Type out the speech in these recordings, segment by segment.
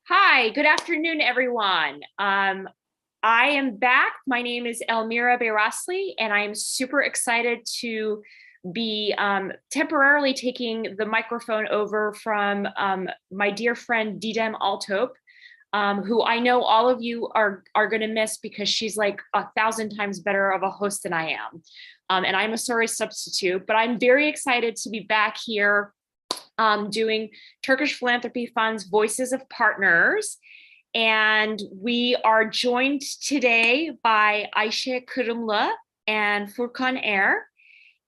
Hi, good afternoon, everyone. I am back. My name is Elmira Berasli, and I am super excited to be temporarily taking the microphone over from my dear friend Didem Altop, who I know all of you are going to miss because she's like 1,000 times better of a host than I am. And I'm a sorry substitute, but I'm very excited to be back here doing Turkish Philanthropy Fund's Voices of Partners. And we are joined today by Ayşe Kırımlı and Furkan Er.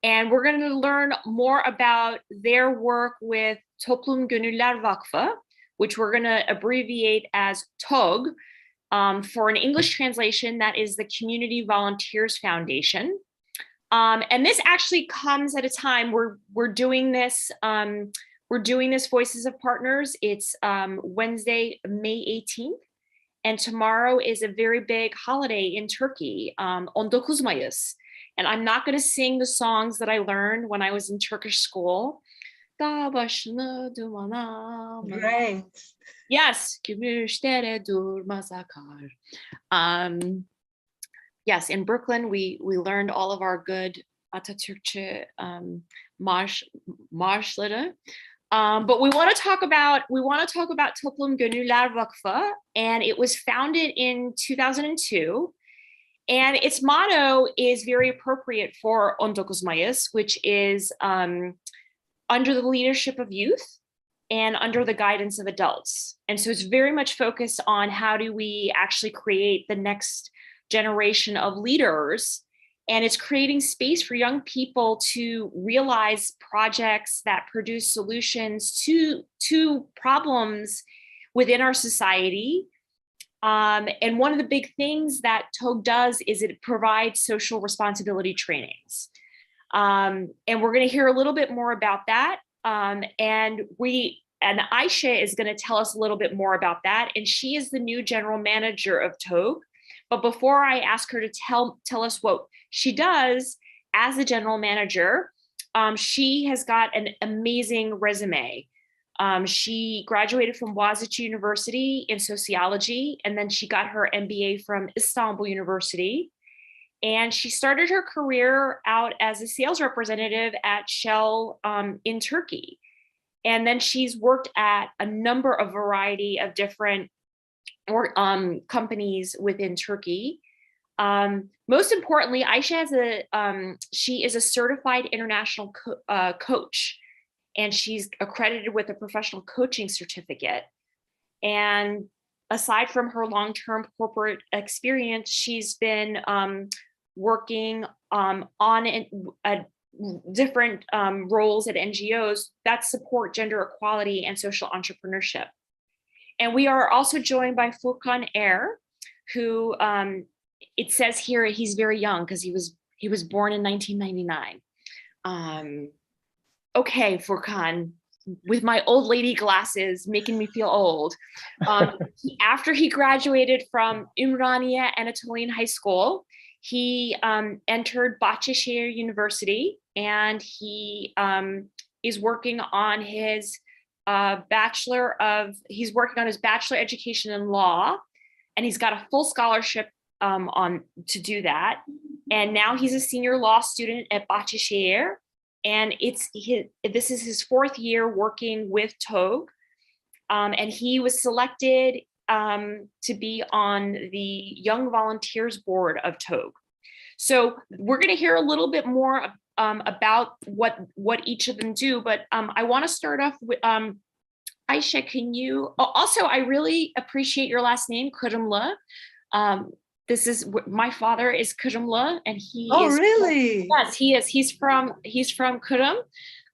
And we're going to learn more about their work with Toplum Gönüller Vakfı, which we're going to abbreviate as TOG. For an English translation, that is the Community Volunteers Foundation. And this actually comes at a time where we're doing this Voices of Partners. It's Wednesday, May 18th. And tomorrow is a very big holiday in Turkey, 19 Mayıs. And I'm not going to sing the songs that I learned when I was in Turkish school. Dağ başını dumana. Great. Yes, gümüşdere durmaz akar. Yes, in Brooklyn, we learned all of our good Atatürkçe marşları. But we want to talk about Toplum Gönüller Vakfı, and it was founded in 2002. And its motto is very appropriate for 19 Mayıs, which is under the leadership of youth and under the guidance of adults. And so it's very much focused on how do we actually create the next generation of leaders. And it's creating space for young people to realize projects that produce solutions to problems within our society. And one of the big things that TOG does is it provides social responsibility trainings. And we're going to hear a little bit more about that. And Ayşe is going to tell us a little bit more about that. And she is the new general manager of TOG. But before I ask her to tell us what she does as the general manager, she has got an amazing resume. She graduated from Boğaziçi University in sociology, and then she got her MBA from Istanbul University. And she started her career out as a sales representative at Shell in Turkey. And then she's worked at a number of variety of different companies within Turkey. Most importantly, Ayşe she is a certified international coach, and she's accredited with a professional coaching certificate. And aside from her long-term corporate experience, she's been working on different roles at NGOs that support gender equality and social entrepreneurship. And we are also joined by Fukan Er, who it says here he's very young because he was born in 1999. Okay, Furkan, with my old lady glasses making me feel old. After he graduated from Ümraniye Anatolian High School, he entered Bahçeşehir University, and he is working on his he's working on his bachelor education in law, and he's got a full scholarship to do that. And now he's a senior law student at Bahçeşehir, and this is his 4th year working with TOG. And he was selected to be on the Young Volunteers Board of TOG. So we're going to hear a little bit more about what each of them do, but I want to start off with Ayşe. Can you also? I really appreciate your last name, Kırımlı. This is my father is Kırımlı, and he is. Really? Yes, he is. He's from Kırım,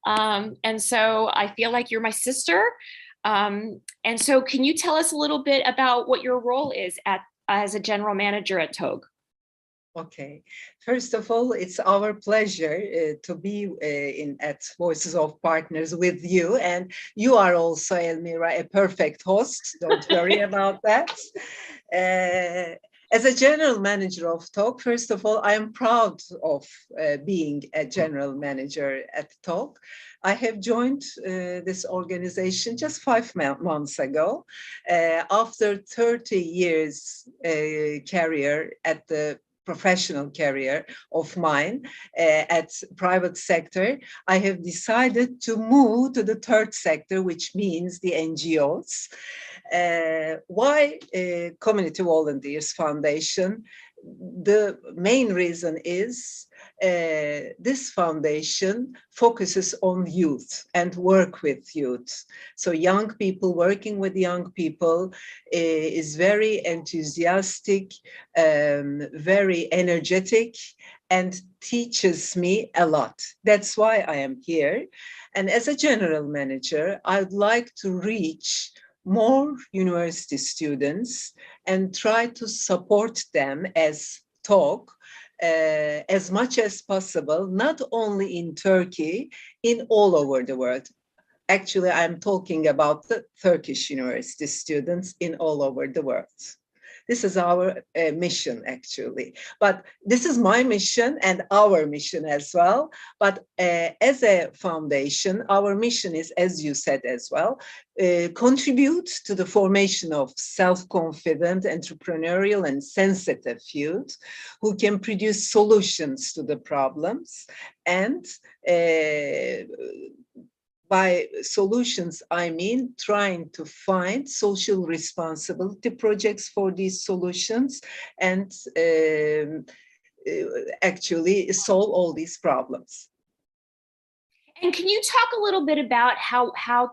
and so I feel like you're my sister. And so, can you tell us a little bit about what your role is as a general manager at TOG? Okay. First of all, it's our pleasure to be at Voices of Partners with you. And you are also, Elmira, a perfect host. Don't worry about that. As a general manager of TOG, first of all, I am proud of being a general manager at TOG. I have joined this organization just 5 months ago, after 30 years career at the professional career of mine at private sector. I have decided to move to the third sector, which means the NGOs. Why Community Volunteers Foundation? The main reason is this foundation focuses on youth and work with youth. So young people, working with young people is very enthusiastic, very energetic, and teaches me a lot. That's why I am here. And as a general manager, I'd like to reach more university students and try to support them as TOG as much as possible, not only in Turkey, in all over the world. Actually, I'm talking about the Turkish university students in all over the world. This is our mission, actually. But this is my mission and our mission as well. But as a foundation, our mission is, as you said as well, contribute to the formation of self-confident, entrepreneurial, and sensitive youth who can produce solutions to the problems. And by solutions, I mean trying to find social responsibility projects for these solutions and actually solve all these problems. And can you talk a little bit about how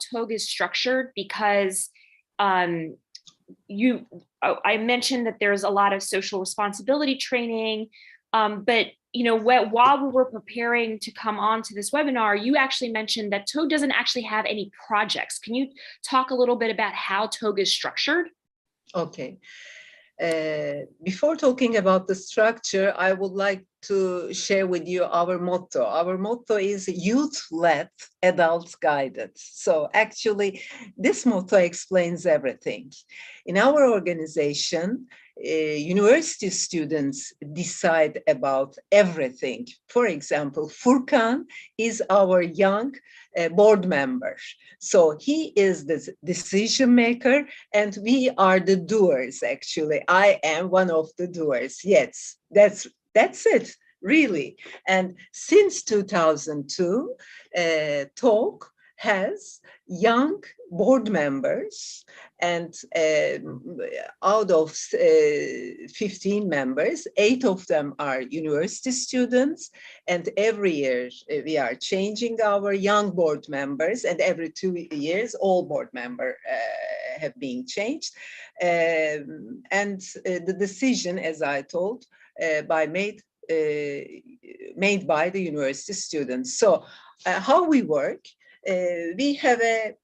TOG is structured? Because I mentioned that there's a lot of social responsibility training, but while we were preparing to come on to this webinar, you actually mentioned that TOG doesn't actually have any projects. Can you talk a little bit about how TOG is structured? Okay. Before talking about the structure, I would like to share with you our motto. Our motto is youth-led, adult-guided. So actually, this motto explains everything. In our organization, university students decide about everything. For example, Fukan is our young board member. So he is the decision maker and we are the doers, actually. I am one of the doers. Yes, that's it, really. And since 2002, TOG has young board members, and out of 15 members, 8 of them are university students, and every year we are changing our young board members, and every 2 years all board members have been changed. And the decision, as I told, made by the university students. So how we work, we have a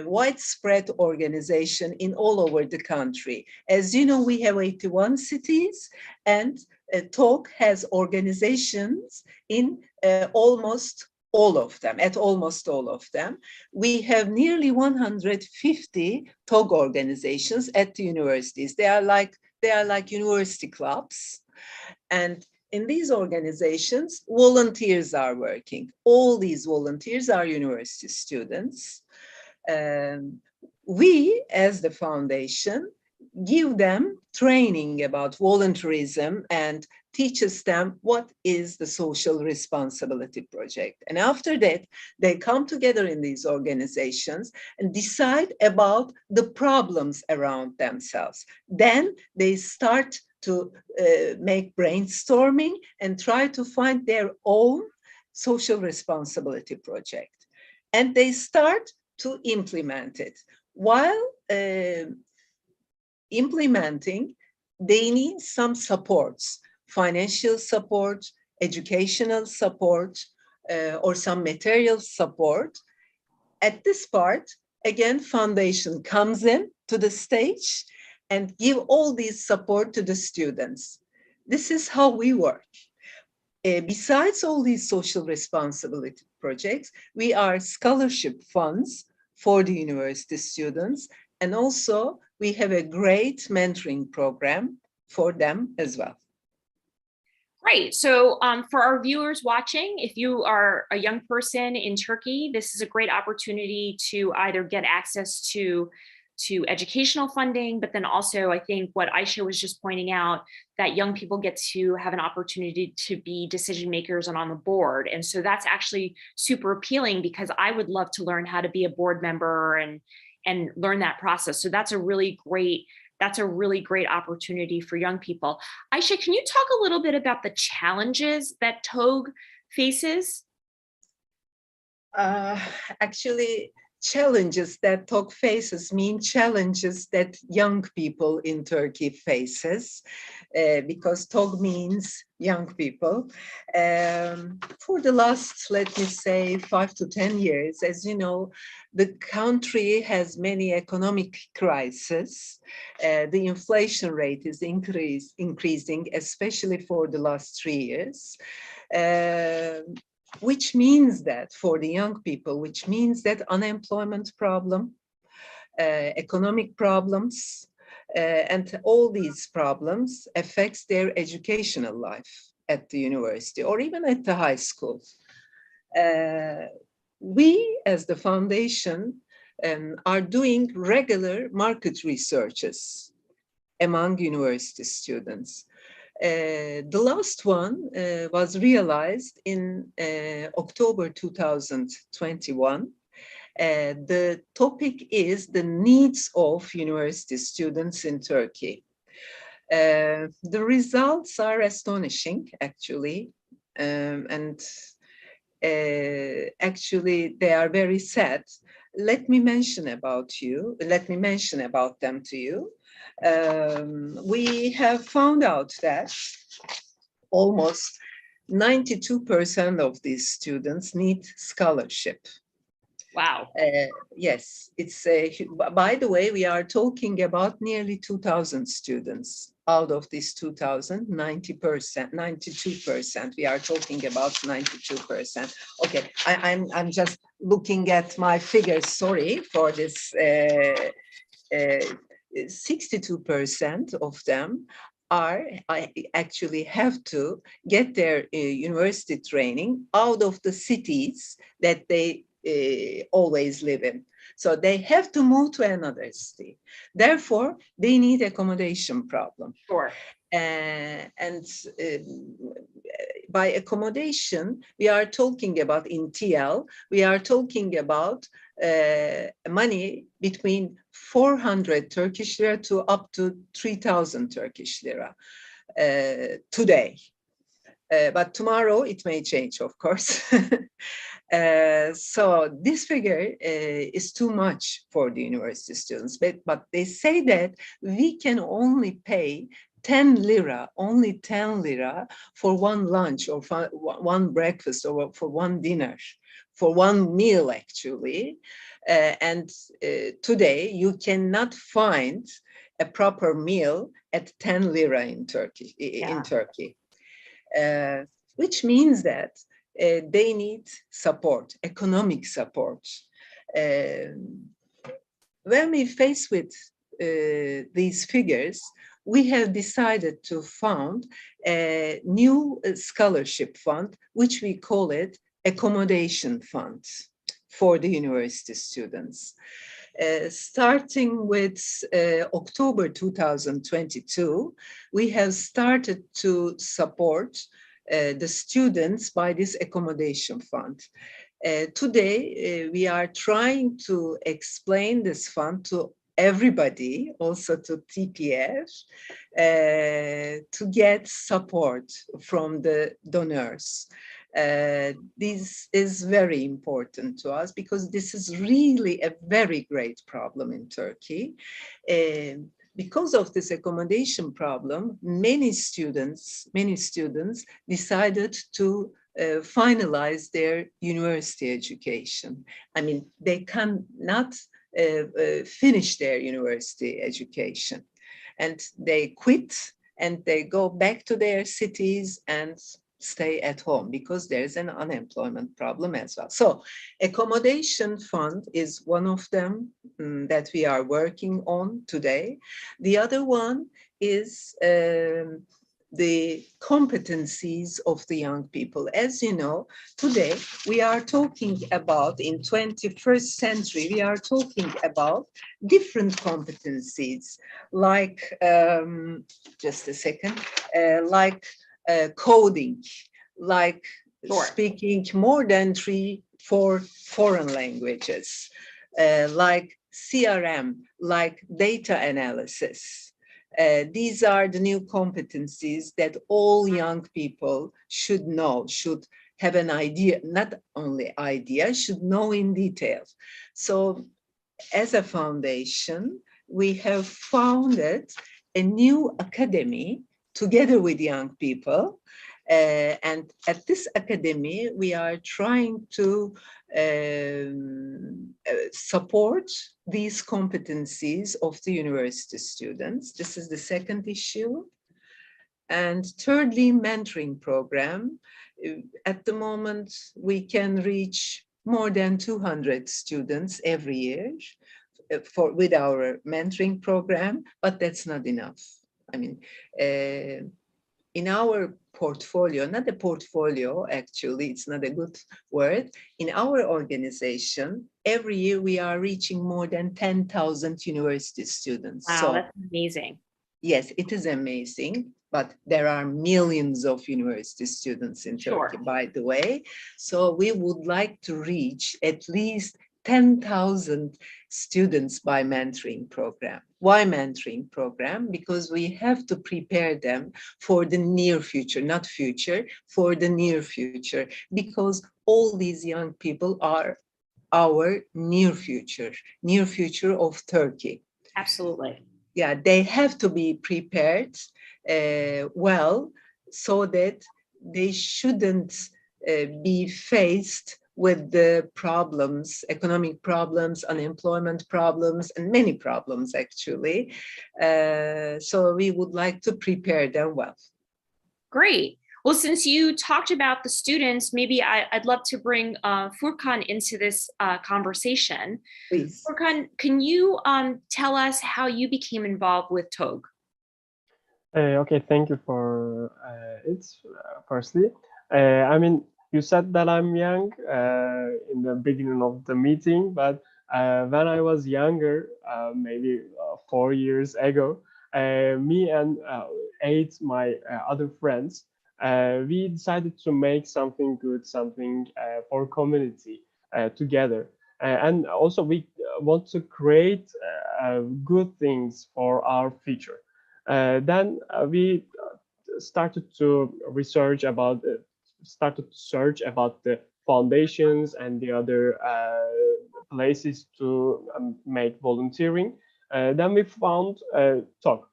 widespread organization in all over the country. As you know, we have 81 cities, and TOG has organizations in almost all of them. We have nearly 150 TOG organizations at the universities. They are like university clubs. And in these organizations, volunteers are working. All these volunteers are university students. We, as the foundation, give them training about volunteerism and teaches them what is the social responsibility project. And after that, they come together in these organizations and decide about the problems around themselves. Then they start to make brainstorming and try to find their own social responsibility project. And they start to implement it. While implementing, they need some supports, financial support, educational support, or some material support. At this part, again, foundation comes in to the stage and give all these support to the students. This is how we work. Besides all these social responsibility projects, we are scholarship funds for the university students. And also we have a great mentoring program for them as well. Great. So for our viewers watching, if you are a young person in Turkey, this is a great opportunity to either get access to educational funding, but then also I think what Aisha was just pointing out, that young people get to have an opportunity to be decision makers and on the board. And so that's actually super appealing, because I would love to learn how to be a board member and learn that process. So that's a really great opportunity for young people. Aisha, can you talk a little bit about the challenges that TOG faces? Actually, challenges that TOG faces mean challenges that young people in Turkey faces, because TOG means young people. For the last, let me say, 5 to 10 years, as you know, the country has many economic crises. The inflation rate is increasing, especially for the last 3 years. Which means that for the young people, which means that unemployment problem, economic problems, and all these problems affects their educational life at the university or even at the high school. We, as the foundation, are doing regular market researches among university students. The last one was realized in October 2021. The topic is the needs of university students in Turkey. The results are astonishing, actually, and actually they are very sad. Let me mention about them to you. We have found out that almost 92% of these students need scholarship. Wow. Yes, it's by the way, we are talking about nearly 2,000 students. Out of these 2,000, 90%, 92%. We are talking about 92%. Okay, I'm just looking at my figures. Sorry for this. 62% of them actually have to get their university training out of the cities that they always live in. So they have to move to another city. Therefore, they need accommodation problem. Sure. And by accommodation, we are talking about in TL, we are talking about money between 400 Turkish lira to up to 3,000 Turkish lira today. But tomorrow it may change, of course. So this figure is too much for the university students, but they say that we can only pay 10 lira, only 10 lira for one lunch or for one breakfast or for one dinner, for one meal actually. And today you cannot find a proper meal at 10 lira in Turkey. Which means that they need support, economic support. When we face with these figures, we have decided to found a new scholarship fund, which we call it accommodation fund for the university students. Starting with October 2022, we have started to support the students by this accommodation fund. Today, we are trying to explain this fund to everybody, also to TPF, to get support from the donors. This is very important to us because this is really a very great problem in Turkey. Because of this accommodation problem, many students decided to finalize their university education. I mean, they cannot finish their university education, and they quit and they go back to their cities and stay at home because there's an unemployment problem as well. So accommodation fund is one of them that we are working on today. The other one is the competencies of the young people. As you know, today we are talking about, in 21st century, we are talking about different competencies, like, just a second, like coding, like speaking more than 3-4 foreign languages, like CRM, like data analysis. These are the new competencies that all young people should know, should have an idea, not only idea, should know in detail. So as a foundation, we have founded a new academy together with young people. And at this academy, we are trying to support these competencies of the university students. This is the second issue. And thirdly, mentoring program. At the moment, we can reach more than 200 students every year with our mentoring program, but that's not enough. I mean, in our portfolio, not a portfolio, actually, it's not a good word. In our organization, every year we are reaching more than 10,000 university students. Wow, so, that's amazing. Yes, it is amazing, but there are millions of university students in Turkey, by the way. So we would like to reach at least 10,000 students by mentoring program. Why mentoring program? Because we have to prepare them for the near future, not future, for the near future, because all these young people are our near future of Turkey. Absolutely. Yeah, they have to be prepared well, so that they shouldn't be faced with the problems, economic problems, unemployment problems, and many problems, actually. So we would like to prepare them well. Great. Well, since you talked about the students, maybe I'd love to bring Furkan into this conversation. Please. Furkan, can you tell us how you became involved with TOG? Okay, thank you for it. Firstly, I mean, you said that I'm young in the beginning of the meeting, but when I was younger, maybe 4 years ago, me and 8 my other friends, we decided to make something good, something for community together, and also we want to create good things for our future. Then we started to research about, started to search about the foundations and the other places to make volunteering. Then we found TOG,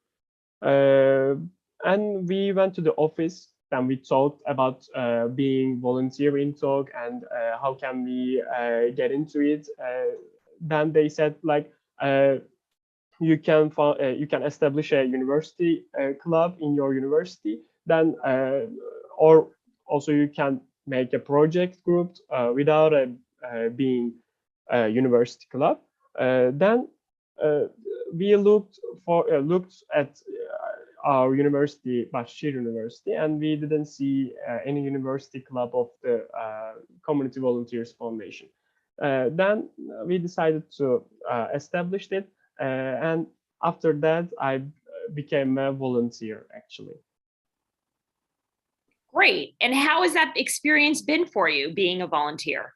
and we went to the office. Then we talked about being volunteer in TOG and how can we get into it. Then they said like, you can establish a university club in your university. Then or also you can make a project group without being a university club. Then we looked at our university, Bashir University, and we didn't see any university club of the Community Volunteers Foundation. Then we decided to establish it. And after that, I became a volunteer, actually. Great. And how has that experience been for you, being a volunteer?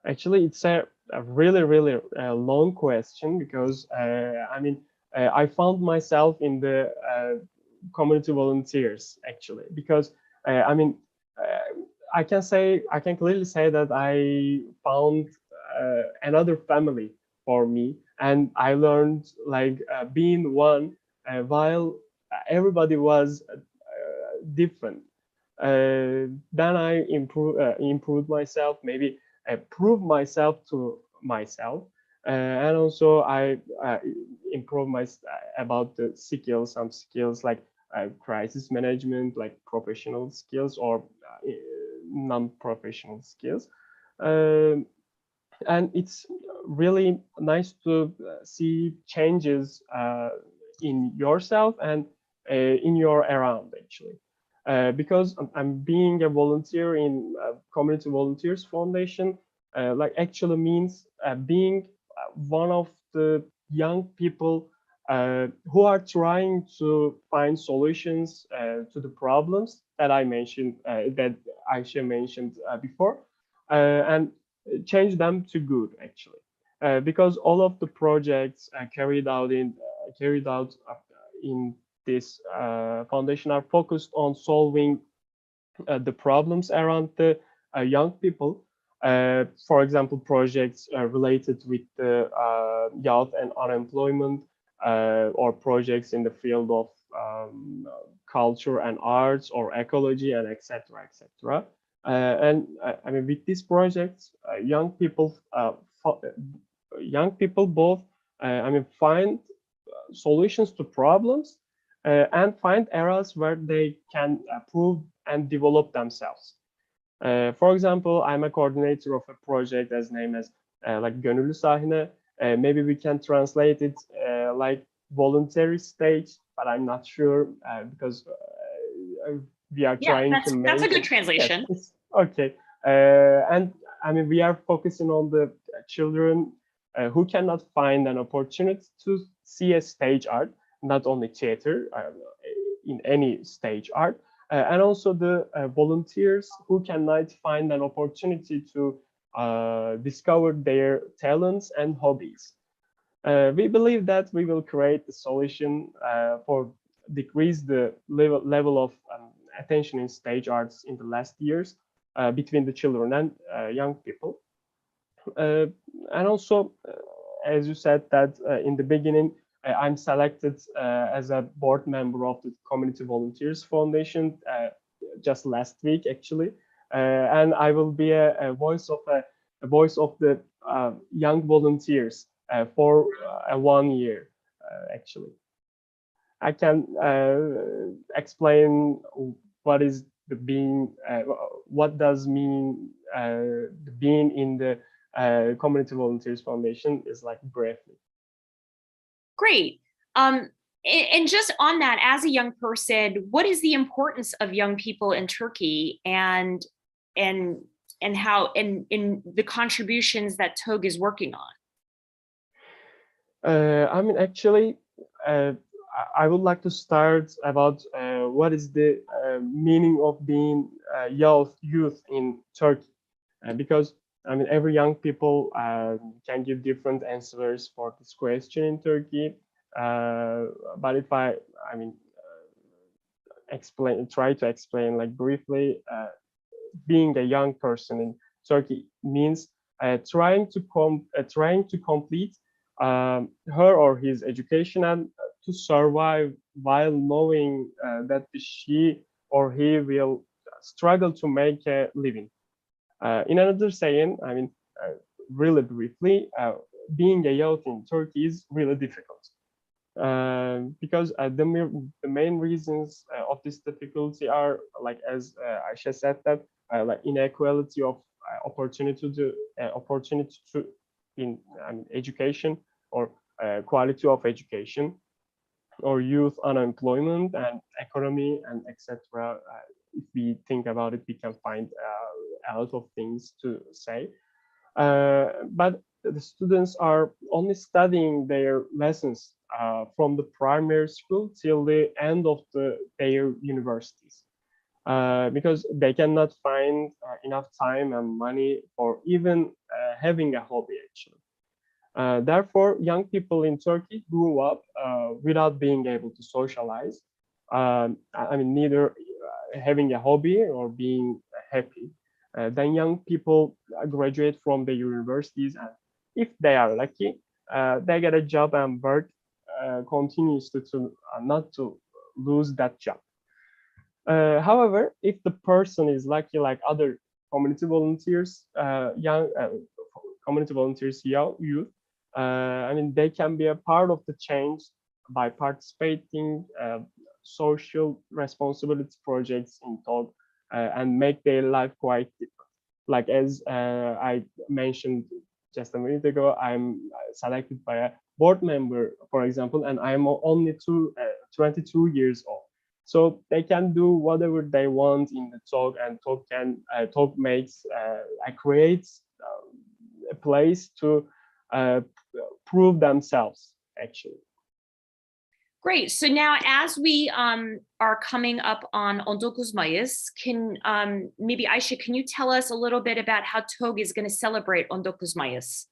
Actually, it's a really, really long question, because I mean, I found myself in the community volunteers, actually, because I mean, I can clearly say that I found another family for me, and I learned like being one while everybody was different. Then I improved myself, maybe prove myself to myself, and also I improve my about the skills, some skills like crisis management, like professional skills or non-professional skills. And it's really nice to see changes in yourself and in your around, actually. Because I'm being a volunteer in Community Volunteers Foundation, like actually means being one of the young people who are trying to find solutions to the problems that I mentioned, that Aisha mentioned before, and change them to good, actually. Because all of the projects carried out in this foundation are focused on solving the problems around the young people. For example, projects related with the youth and unemployment, or projects in the field of culture and arts or ecology and etc. etc. And I mean, with these projects, young people both I mean find solutions to problems and find areas where they can prove and develop themselves. For example, I'm a coordinator of a project as named as like Gönüllü Sahne. Maybe we can translate it like voluntary stage, but I'm not sure because we are trying to make that's a good translation. Yes, okay. And I mean, we are focusing on the children who cannot find an opportunity to see a stage art, not only theater, in any stage art, and also the volunteers who cannot find an opportunity to discover their talents and hobbies. We believe that we will create the solution for decrease the level of attention in stage arts in the last years between the children and young people. And also, as you said that in the beginning, I'm selected as a board member of the Community Volunteers Foundation just last week, actually, and I will be a voice of the young volunteers for 1 year, actually. I can explain what is the being, what does mean the being in the Community Volunteers Foundation is like briefly. Great. And just on that, as a young person, what is the importance of young people in Turkey and how in the contributions that TOG is working on? I mean, actually, I would like to start about what is the meaning of being youth in Turkey, because I mean every young people can give different answers for this question in Turkey. But if I mean try to explain like briefly, being a young person in Turkey means trying to complete her or his education and to survive while knowing that she or he will struggle to make a living. In another saying, I mean, really briefly, being a youth in Turkey is really difficult because the main reasons of this difficulty are like as Aisha said that like inequality of opportunity to in education or quality of education, or youth unemployment and economy and etc. If we think about it, we can find a lot of things to say. But the students are only studying their lessons from the primary school till the end of their universities, because they cannot find enough time and money for even having a hobby, actually. Therefore, young people in Turkey grew up without being able to socialize. I mean, neither having a hobby or being happy. Then young people graduate from the universities, and if they are lucky, they get a job and work continues to not to lose that job. However, if the person is lucky, like other community volunteers, community volunteers, youth, I mean, they can be a part of the change by participating social responsibility projects in TOG and make their life quite different. Like as I mentioned just a minute ago, I'm selected by a board member, for example, and I'm only 22 years old. So they can do whatever they want in the talk, and talk makes creates a place to prove themselves actually. Great. So now, as we are coming up on 19 Mayıs, can maybe Ayşe, can you tell us a little bit about how TOG is going to celebrate 19 Mayıs?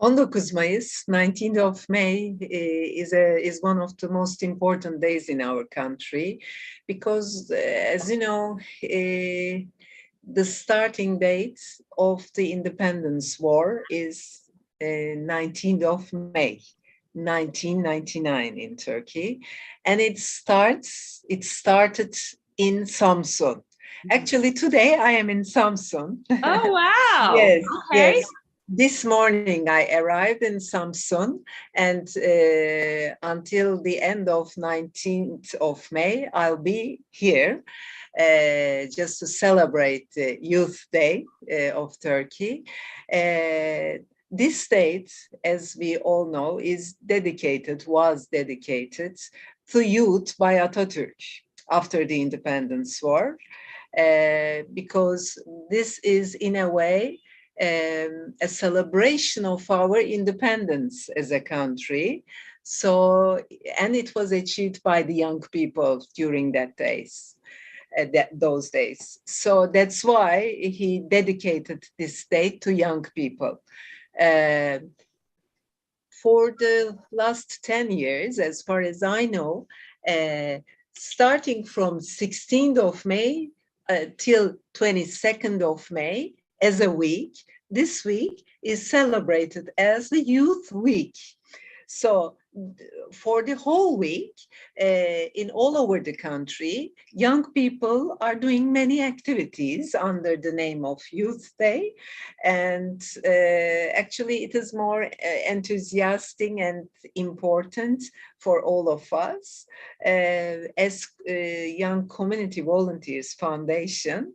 19 Mayıs, 19th of May, is one of the most important days in our country because, as you know, the starting date of the independence war is 19th of May, 1999 in Turkey, and it started in Samsun. Actually, today I am in Samsun. Oh, wow. Yes, okay. yes. This morning I arrived in Samsun, and until the end of 19th of May, I'll be here just to celebrate the Youth Day of Turkey. This state, as we all know, was dedicated to youth by Atatürk after the independence war, because this is in a way a celebration of our independence as a country. So, and it was achieved by the young people during those days. So that's why he dedicated this day to young people. For the last 10 years, as far as I know, starting from 16th of May till 22nd of May as a week, this week is celebrated as the Youth Week. So for the whole week, in all over the country, young people are doing many activities under the name of Youth Day. And actually, it is more enthusiastic and important for all of us. As Young Community Volunteers Foundation,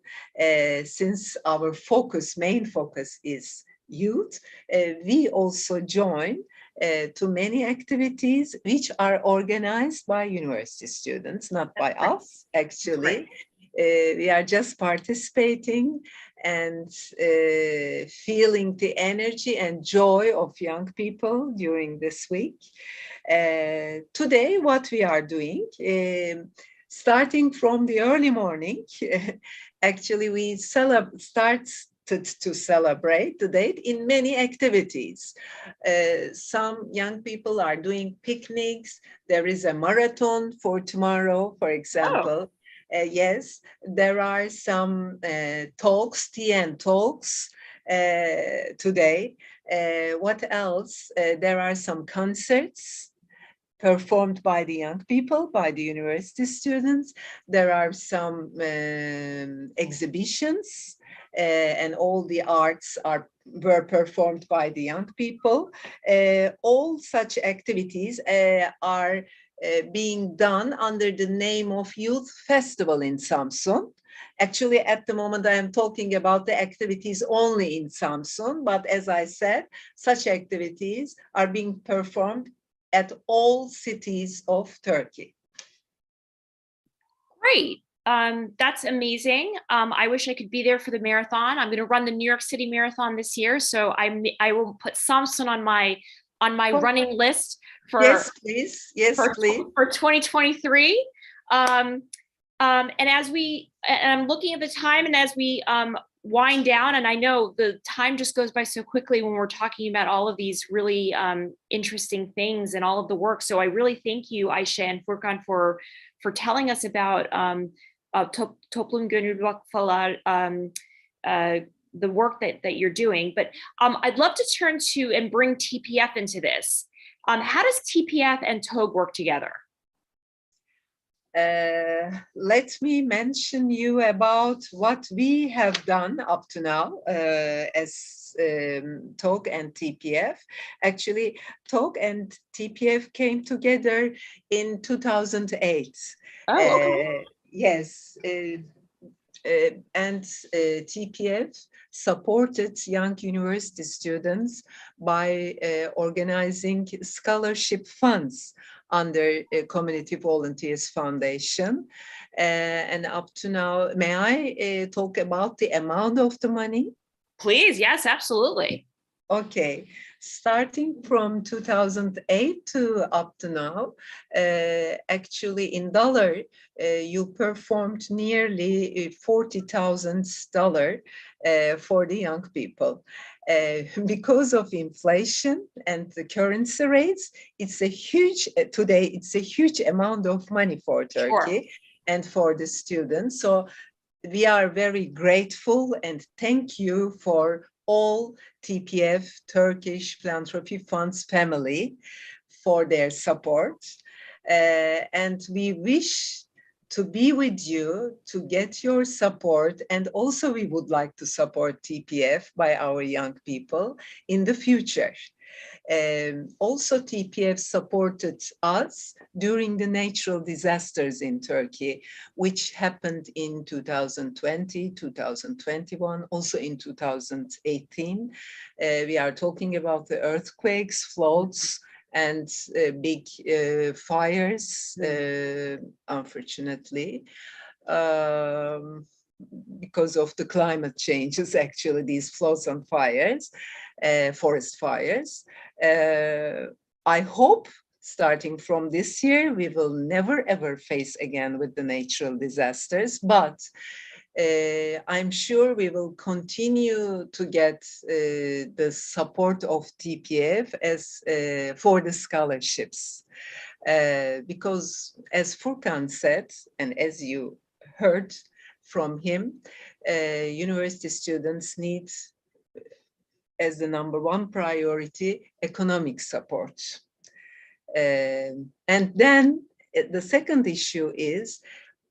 since our main focus is youth, we also join to many activities which are organized by university students, not by us, actually. We are just participating and feeling the energy and joy of young people during this week. Today, what we are doing, starting from the early morning, actually we start to celebrate the date in many activities. Some young people are doing picnics. There is a marathon for tomorrow, for example. Yes, there are some talks, tea and talks today. What else? There are some concerts performed by the young people, by the university students. There are some exhibitions, and all the arts were performed by the young people. All such activities are being done under the name of Youth Festival in Samsun. Actually, at the moment, I am talking about the activities only in Samsun, but as I said, such activities are being performed at all cities of Turkey. Great. That's amazing. I wish I could be there for the marathon. I'm going to run the New York City Marathon this year, so I will put Samsun on my running list for please. For 2023. And I'm looking at the time, and as we wind down, and I know the time just goes by so quickly when we're talking about all of these really interesting things and all of the work. So I really thank you, Ayşe and Furkan, for telling us about Toplum Gönüllü Vakıflar, the work that you're doing. But I'd love to turn to and bring TPF into this. How does TPF and TOG work together? Let me mention you about what we have done up to now as TOG and TPF. Actually, TOG and TPF came together in 2008. Oh, okay. Yes. and TPF supported young university students by organizing scholarship funds under Community Volunteers Foundation. And up to now, may I talk about the amount of the money? Please, yes, absolutely. Okay, starting from 2008 to up to now, actually in dollar, you performed nearly $40,000 for the young people. Because of inflation and the currency rates, it's a huge, today it's a huge amount of money for Turkey and for the students. So we are very grateful and thank you for all TPF, Turkish Philanthropy Funds family for their support. And we wish to be with you to get your support. And also we would like to support TPF by our young people in the future. Also, TPF supported us during the natural disasters in Turkey, which happened in 2020, 2021, also in 2018. We are talking about the earthquakes, floods, and big fires, unfortunately. Because of the climate changes, actually, these floods and fires, forest fires. I hope starting from this year, we will never ever face again with the natural disasters, but I'm sure we will continue to get the support of TPF as for the scholarships. Because as Furkan said, and as you heard from him, university students need, as the number one priority, economic support. And then the second issue is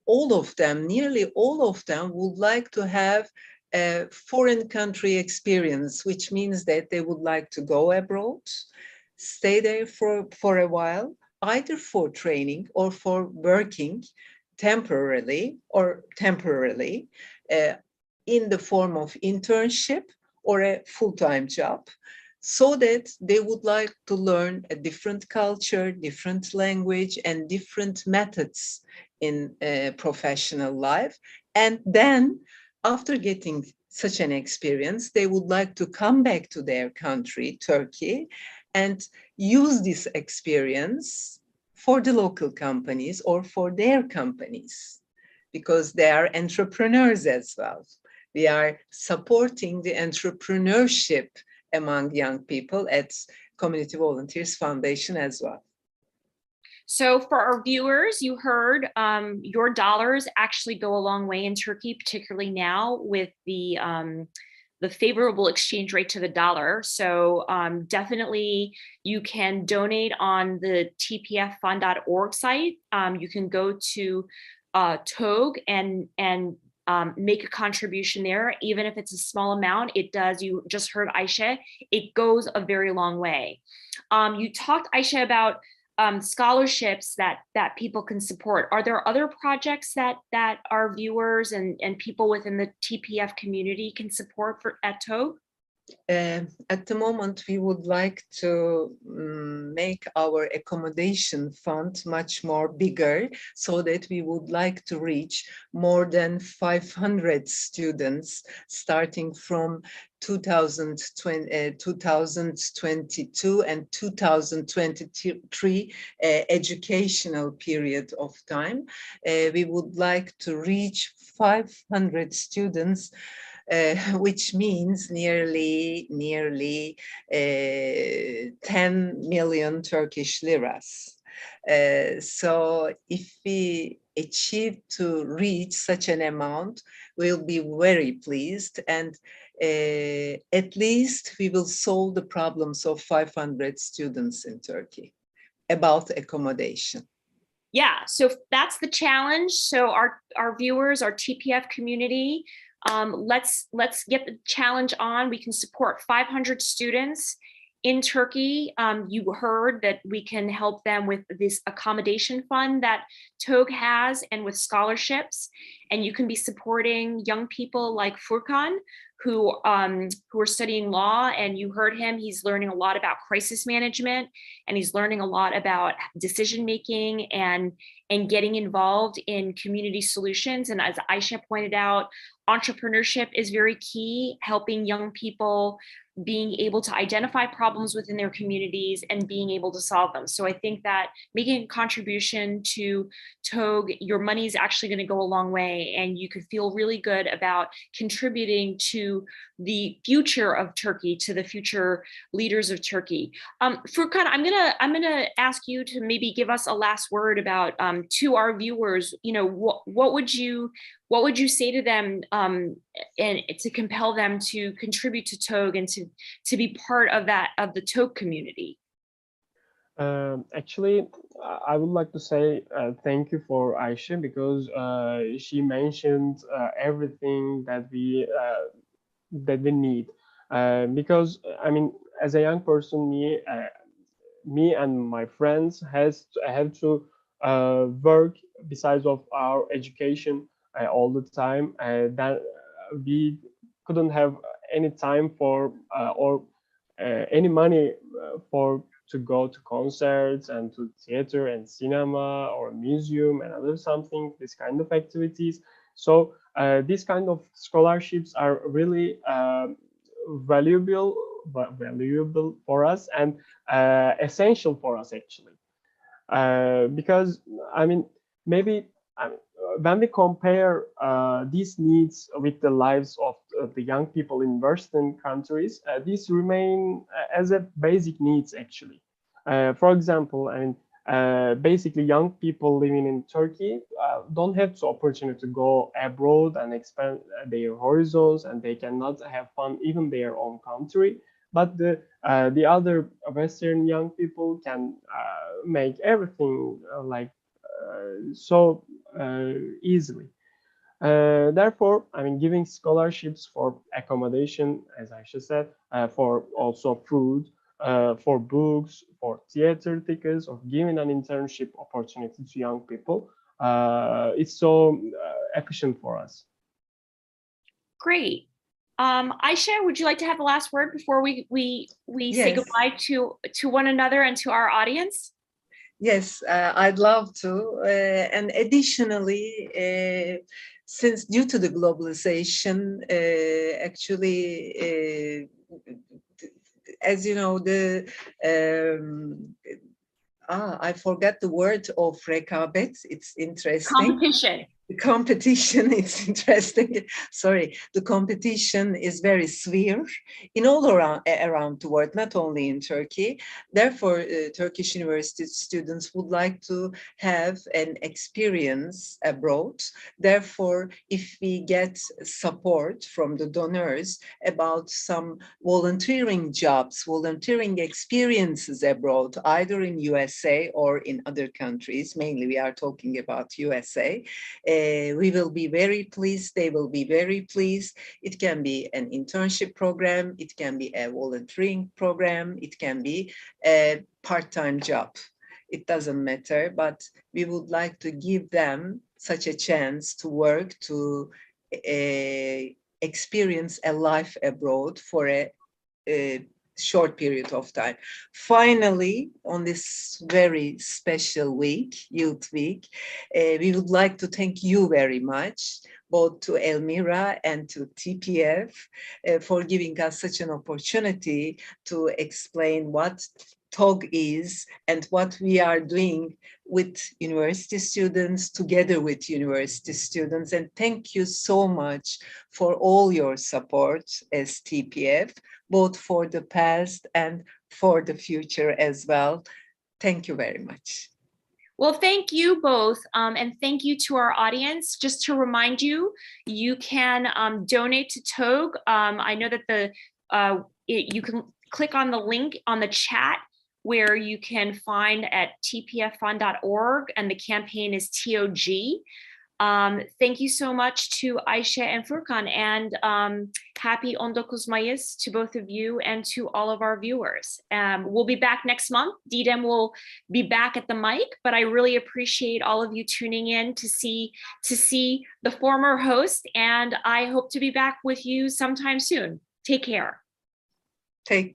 all of them, nearly all of them would like to have a foreign country experience, which means that they would like to go abroad, stay there for a while, either for training or for working temporarily in the form of internship or a full-time job, so that they would like to learn a different culture, different language, and different methods in professional life. And then after getting such an experience, they would like to come back to their country, Turkey, and use this experience for the local companies or for their companies, because they are entrepreneurs as well. We are supporting the entrepreneurship among young people at Community Volunteers Foundation as well. So for our viewers, you heard your dollars actually go a long way in Turkey, particularly now with the favorable exchange rate to the dollar. So definitely you can donate on the tpffund.org site. You can go to TOG and make a contribution there, even if it's a small amount. It does, you just heard Aisha, it goes a very long way. You talked, Aisha, about scholarships that people can support. Are there other projects that our viewers and people within the TPF community can support at TOG? At the moment, we would like to make our accommodation fund much more bigger, so that we would like to reach more than 500 students starting from 2022 and 2023 educational period of time. We would like to reach 500 students, which means nearly 10 million Turkish liras. So if we achieve to reach such an amount, we'll be very pleased, and at least we will solve the problems of 500 students in Turkey about accommodation. Yeah, so that's the challenge. So our viewers, our TPF community, let's get the challenge on. We can support 500 students in Turkey. You heard that we can help them with this accommodation fund that TOG has and with scholarships. and you can be supporting young people like Furkan, who are studying law, and you heard him. He's learning a lot about crisis management, and he's learning a lot about decision making and getting involved in community solutions. And as Aisha pointed out, entrepreneurship is very key, helping young people being able to identify problems within their communities and being able to solve them. So I think that making a contribution to TOG, your money is actually going to go a long way, and you could feel really good about contributing to the future of Turkey, to the future leaders of Turkey. Furkan, I'm gonna ask you to maybe give us a last word about to our viewers. You know, what would you say to them and to compel them to contribute to TOG and to be part of the TOG community? Actually, I would like to say thank you for Aisha, because she mentioned everything that we need. Because I mean, as a young person, me and my friends have to work besides of our education all the time. That we couldn't have any time for or any money for to go to concerts and to theater and cinema or museum and other something, this kind of activities. So these kind of scholarships are really valuable for us, and essential for us actually. Because I mean, maybe I mean, when we compare these needs with the lives of the young people in Western countries, these remain as a basic needs actually. For example, I mean, basically young people living in Turkey don't have the opportunity to go abroad and expand their horizons, and they cannot have fun even their own country. But the other Western young people can make everything so easily. Therefore, I mean, giving scholarships for accommodation, as Aisha said, for also food, for books, for theater tickets, or giving an internship opportunity to young people, it's so efficient for us. Great. Aisha, would you like to have the last word before we say Yes. goodbye to one another and to our audience? Yes, I'd love to. And additionally, since due to the globalization, actually, as you know, I forgot the word of rekabet. It's interesting. Competition. The competition is interesting. Sorry, the competition is very severe in all around the world, not only in Turkey. Therefore, Turkish university students would like to have an experience abroad. Therefore, if we get support from the donors about some volunteering jobs, volunteering experiences abroad, either in USA or in other countries, mainly we are talking about USA, we will be very pleased. They will be very pleased. It can be an internship program. It can be a volunteering program. It can be a part-time job. It doesn't matter, but we would like to give them such a chance to work, to experience a life abroad for a short period of time. Finally, on this very special week, Youth Week, we would like to thank you very much, both to Elmira and to TPF, for giving us such an opportunity to explain what TOG is and what we are doing with university students, together with university students. And thank you so much for all your support as TPF, both for the past and for the future as well. Thank you very much. Well, thank you both. And thank you to our audience. Just to remind you, you can donate to TOG. I know that you can click on the link on the chat where you can find at tpffund.org, and the campaign is TOG. Thank you so much to Ayşe and Furkan, and happy 19 Mayıs to both of you and to all of our viewers. We'll be back next month. Didem will be back at the mic, but I really appreciate all of you tuning in to see the former host, and I hope to be back with you sometime soon. Take care. Take